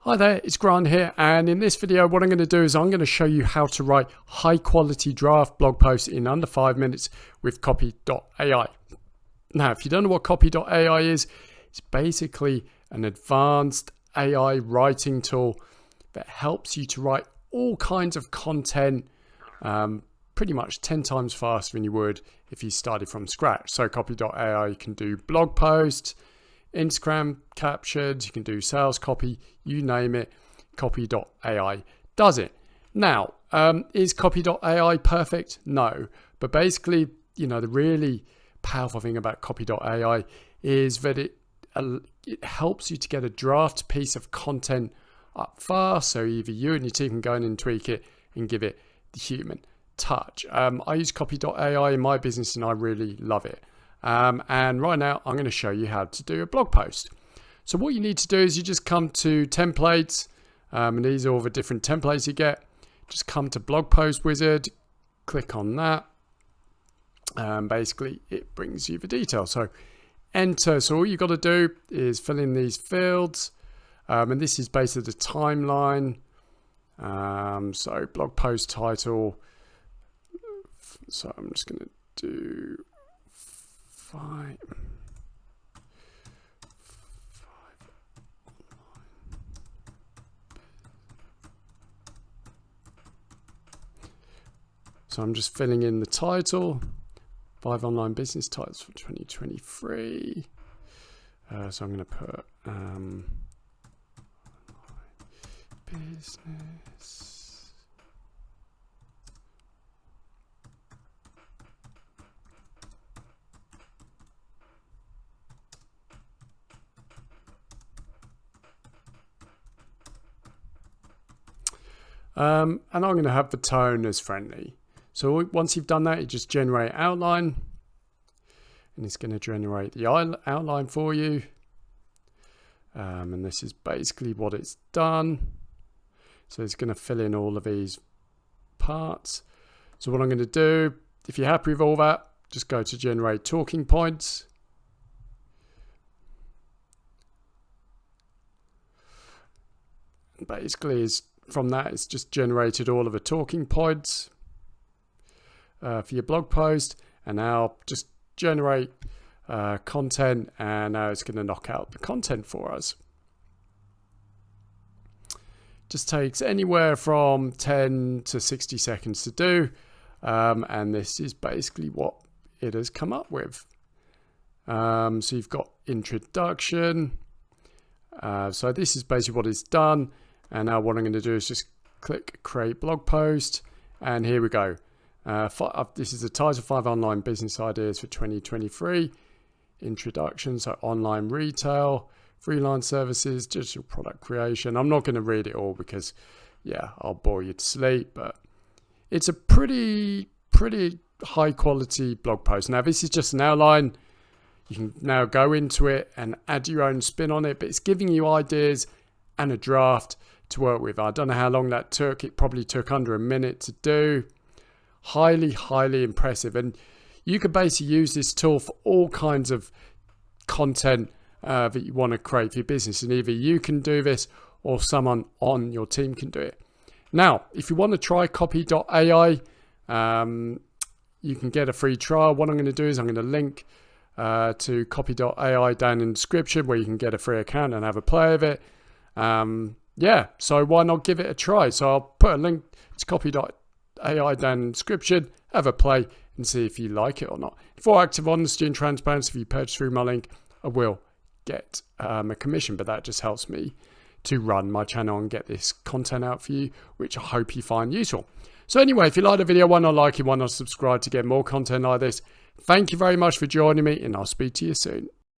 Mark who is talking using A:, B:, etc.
A: Hi there, it's Grant here, and in this video what I'm going to do is I'm going to show you how to write high quality draft blog posts in under 5 minutes with Copy.AI. Now, if you don't know what Copy.AI is, it's basically an advanced AI writing tool that helps you to write all kinds of content pretty much 10 times faster than you would if you started from scratch. So Copy.AI can do blog posts, Instagram captions, you can do sales copy, you name it, Copy.AI does it. Now, is Copy.AI perfect? No, but basically, the really powerful thing about Copy.AI is that it helps you to get a draft piece of content up fast, so either you and your team can go in and tweak it and give it the human touch. I use Copy.AI in my business and I really love it. And right now I'm going to show you how to do a blog post. So what you need to do is you just come to templates, and these are all the different templates you get. Just come to blog post wizard, click on that, basically it brings you the details. So enter. So all you got to do is fill in these fields, and this is basically the timeline. So blog post title. So I'm just going to do 5. So I'm just filling in the title, 5 online business titles for 2023. So I'm going to put business. And I'm going to have the tone as friendly. So once you've done that, you just generate outline, and it's going to generate the outline for you. And this is basically what it's done. So it's going to fill in all of these parts. So what I'm going to do, if you're happy with all that, just go to generate talking points. And basically, from that, it's just generated all of the talking points for your blog post, and now just generate content, and now it's going to knock out the content for us. Just takes anywhere from 10 to 60 seconds to do, and this is basically what it has come up with. So you've got introduction. So this is basically what it's done. And now what I'm going to do is just click create blog post, and here we go. This is the title, 5 online business ideas for 2023. Introduction, so online retail, freelance services, digital product creation. I'm not going to read it all because, I'll bore you to sleep, but it's a pretty high quality blog post. Now, this is just an outline. You can now go into it and add your own spin on it, but it's giving you ideas and a draft to work with. I don't know how long that took. It probably took under a minute to do. Highly impressive. And you could basically use this tool for all kinds of content that you want to create for your business. And either you can do this or someone on your team can do it. Now, if you want to try Copy.AI, you can get a free trial. What I'm going to do is I'm going to link to Copy.AI down in the description where you can get a free account and have a play of it. So why not give it a try? So I'll put a link to Copy.AI down in the description, have a play and see if you like it or not. For active honesty and transparency, if you purchase through my link, I will get a commission, but that just helps me to run my channel and get this content out for you, which I hope you find useful. So anyway, if you like the video, why not like it, why not subscribe to get more content like this? Thank you very much for joining me, and I'll speak to you soon.